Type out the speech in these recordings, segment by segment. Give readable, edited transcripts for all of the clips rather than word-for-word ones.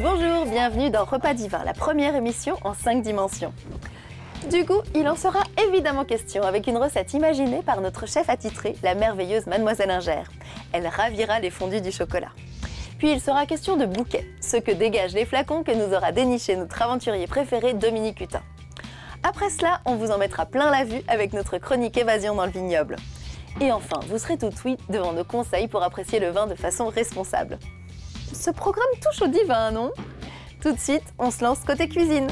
Bonjour, bienvenue dans Repas Divin, la première émission en 5 dimensions. Du coup, il en sera évidemment question avec une recette imaginée par notre chef attitrée, la merveilleuse Mademoiselle Inger. Elle ravira les fondus du chocolat. Puis il sera question de bouquets, ce que dégagent les flacons que nous aura déniché notre aventurier préféré Dominique Hutin. Après cela, on vous en mettra plein la vue avec notre chronique Évasion dans le vignoble. Et enfin, vous serez tout oui devant nos conseils pour apprécier le vin de façon responsable. Ce programme touche au divin, non? Tout de suite, on se lance côté cuisine.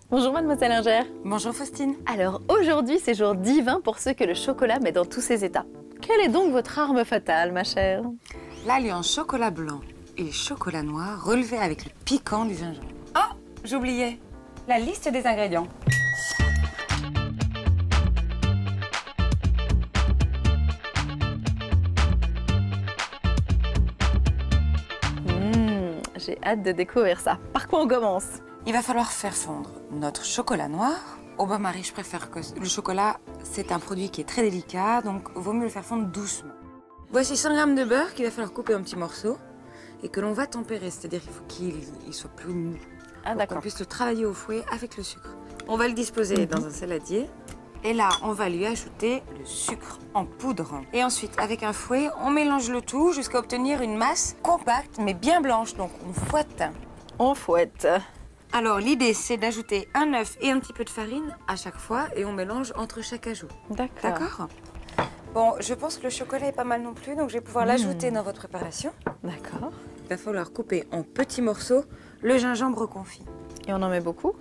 Bonjour Mademoiselle Inger. Bonjour Faustine. Alors aujourd'hui, c'est jour divin pour ceux que le chocolat met dans tous ses états. Quelle est donc votre arme fatale, ma chère? L'alliance chocolat blanc et chocolat noir relevé avec le piquant du gingembre. Oh, j'oubliais la liste des ingrédients. J'ai hâte de découvrir ça. Par quoi on commence? Il va falloir faire fondre notre chocolat noir. Au bain-marie, je préfère que le chocolat, c'est un produit qui est très délicat, donc vaut mieux le faire fondre doucement. Voici 100 g de beurre qu'il va falloir couper en petits morceaux et que l'on va tempérer, c'est-à-dire qu'il faut qu'il soit plus mou. Ah d'accord. Qu'on puisse le travailler au fouet avec le sucre. On va le disposer dans un saladier. Et là, on va lui ajouter le sucre en poudre. Et ensuite, avec un fouet, on mélange le tout jusqu'à obtenir une masse compacte, mais bien blanche. Donc, on fouette. On fouette. Alors, l'idée, c'est d'ajouter un œuf et un petit peu de farine à chaque fois. Et on mélange entre chaque ajout. D'accord. D'accord? Bon, je pense que le chocolat est pas mal non plus. Donc, je vais pouvoir l'ajouter dans votre préparation. D'accord. Il va falloir couper en petits morceaux le gingembre confit. Et on en met beaucoup?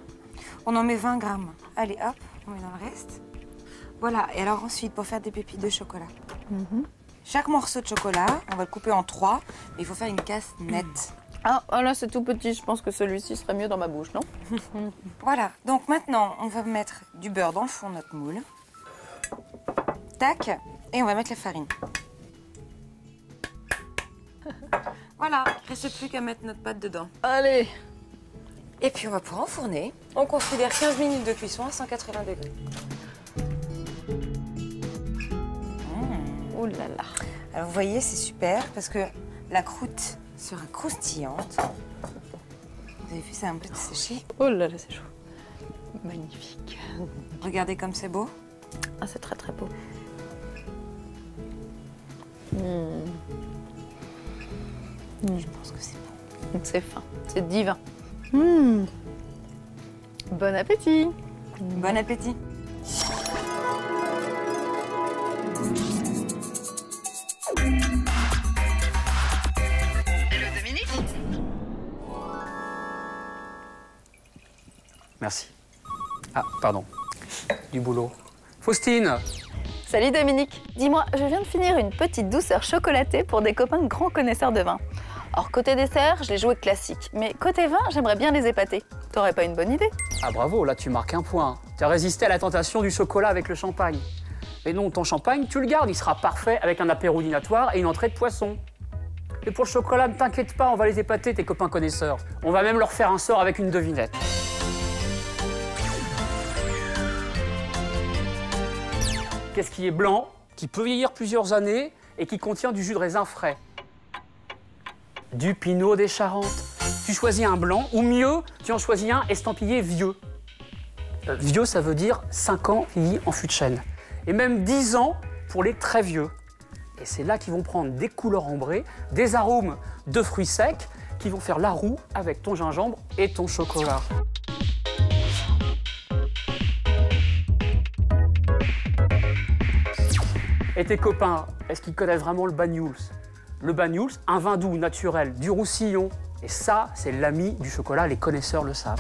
On en met 20 grammes. Allez, hop, on met dans le reste. Voilà, et alors ensuite, pour faire des pépites de chocolat. Chaque morceau de chocolat, on va le couper en 3, mais il faut faire une casse nette. Ah, là c'est tout petit, je pense que celui-ci serait mieux dans ma bouche, non? Voilà, donc maintenant, on va mettre du beurre dans le fond de notre moule. Tac, et on va mettre la farine. Voilà, il ne reste plus qu'à mettre notre pâte dedans. Allez! Et puis on va pouvoir enfourner. On considère 15 minutes de cuisson à 180 degrés. Oh là là! Alors vous voyez, c'est super parce que la croûte sera croustillante. Vous avez vu, ça a un peu séché. Oh là là, c'est chaud. Magnifique. Regardez comme c'est beau. Ah, c'est très très beau. Je pense que c'est bon. C'est fin, c'est divin. Bon appétit! Bon appétit. Hello Dominique? Merci. Ah, pardon. Du boulot. Faustine! Salut Dominique! Dis-moi, je viens de finir une petite douceur chocolatée pour des copains grands connaisseurs de vin. Or, côté dessert, je l'ai joué classique. Mais côté vin, j'aimerais bien les épater. T'aurais pas une bonne idée? Ah bravo, là tu marques un point. Tu as résisté à la tentation du chocolat avec le champagne. Mais non, ton champagne, tu le gardes, il sera parfait avec un apéro dînatoire et une entrée de poisson. Et pour le chocolat, ne t'inquiète pas, on va les épater, tes copains connaisseurs. On va même leur faire un sort avec une devinette. Qu'est-ce qui est blanc, qui peut vieillir plusieurs années et qui contient du jus de raisin frais? Du Pinot des Charentes. Tu choisis un blanc, ou mieux, tu en choisis un estampillé vieux. Vieux, ça veut dire 5 ans vieilli en fût de chêne. Et même 10 ans pour les très vieux. Et c'est là qu'ils vont prendre des couleurs ambrées, des arômes de fruits secs, qui vont faire la roue avec ton gingembre et ton chocolat. Et tes copains, est-ce qu'ils connaissent vraiment le Banyuls? Le Banyuls, un vin doux naturel du Roussillon. Et ça, c'est l'ami du chocolat, les connaisseurs le savent.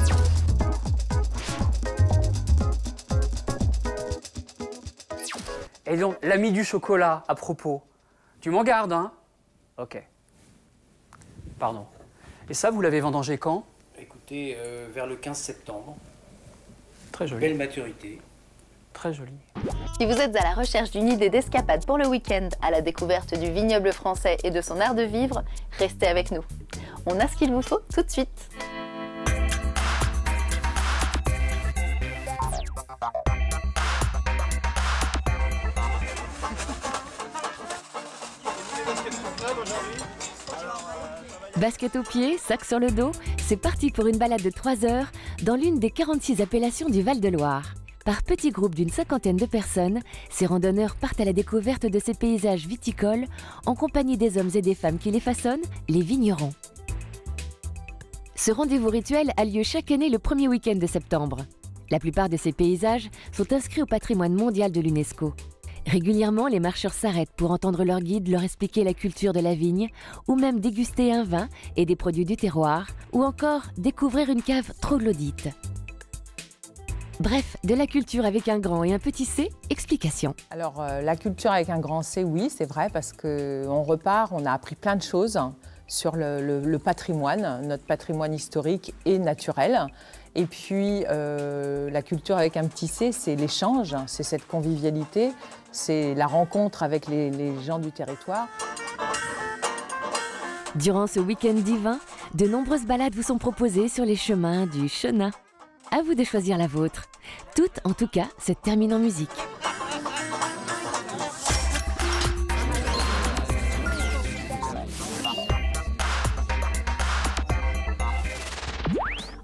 Et donc, l'ami du chocolat, à propos, tu m'en gardes, hein? Ok. Pardon. Et ça, vous l'avez vendangé quand? Écoutez, vers le 15 septembre. Très joli. Belle maturité. Très joli. Si vous êtes à la recherche d'une idée d'escapade pour le week-end, à la découverte du vignoble français et de son art de vivre, restez avec nous. On a ce qu'il vous faut tout de suite. Basket aux pieds, sac sur le dos, c'est parti pour une balade de 3 heures dans l'une des 46 appellations du Val-de-Loire. Par petits groupes d'une 50aine de personnes, ces randonneurs partent à la découverte de ces paysages viticoles en compagnie des hommes et des femmes qui les façonnent, les vignerons. Ce rendez-vous rituel a lieu chaque année le premier week-end de septembre. La plupart de ces paysages sont inscrits au patrimoine mondial de l'UNESCO. Régulièrement, les marcheurs s'arrêtent pour entendre leur guide leur expliquer la culture de la vigne, ou même déguster un vin et des produits du terroir, ou encore découvrir une cave troglodyte. Bref, de la culture avec un grand et un petit C, explication. Alors, la culture avec un grand C, oui, c'est vrai, parce qu'on repart, on a appris plein de choses sur le patrimoine, notre patrimoine historique et naturel. Et puis, la culture avec un petit C, c'est l'échange, c'est cette convivialité, c'est la rencontre avec les gens du territoire. Durant ce week-end divin, de nombreuses balades vous sont proposées sur les chemins du Chenin. À vous de choisir la vôtre. Toutes, en tout cas, se terminent en musique.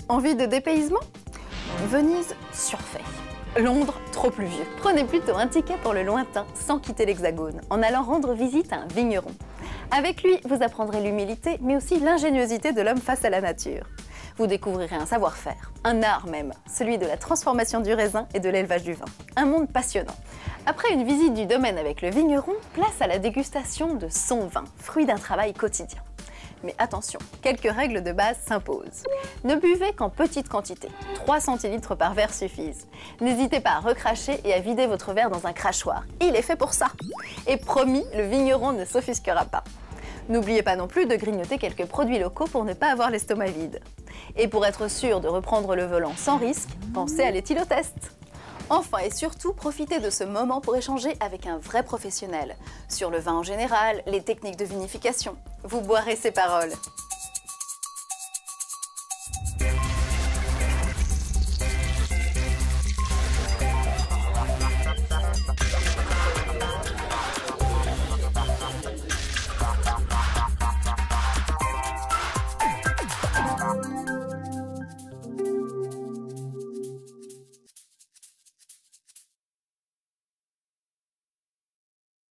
Envie de dépaysement? Venise, surfait. Londres, trop pluvieux. Prenez plutôt un ticket pour le lointain sans quitter l'Hexagone, en allant rendre visite à un vigneron. Avec lui, vous apprendrez l'humilité, mais aussi l'ingéniosité de l'homme face à la nature. Vous découvrirez un savoir-faire, un art même, celui de la transformation du raisin et de l'élevage du vin. Un monde passionnant. Après une visite du domaine avec le vigneron, place à la dégustation de son vin, fruit d'un travail quotidien. Mais attention, quelques règles de base s'imposent. Ne buvez qu'en petite quantité, 3 centilitres par verre suffisent. N'hésitez pas à recracher et à vider votre verre dans un crachoir, il est fait pour ça. Et promis, le vigneron ne s'offusquera pas. N'oubliez pas non plus de grignoter quelques produits locaux pour ne pas avoir l'estomac vide. Et pour être sûr de reprendre le volant sans risque, pensez à l'éthylotest. Enfin et surtout, profitez de ce moment pour échanger avec un vrai professionnel sur le vin en général, les techniques de vinification. Vous boirez ses paroles.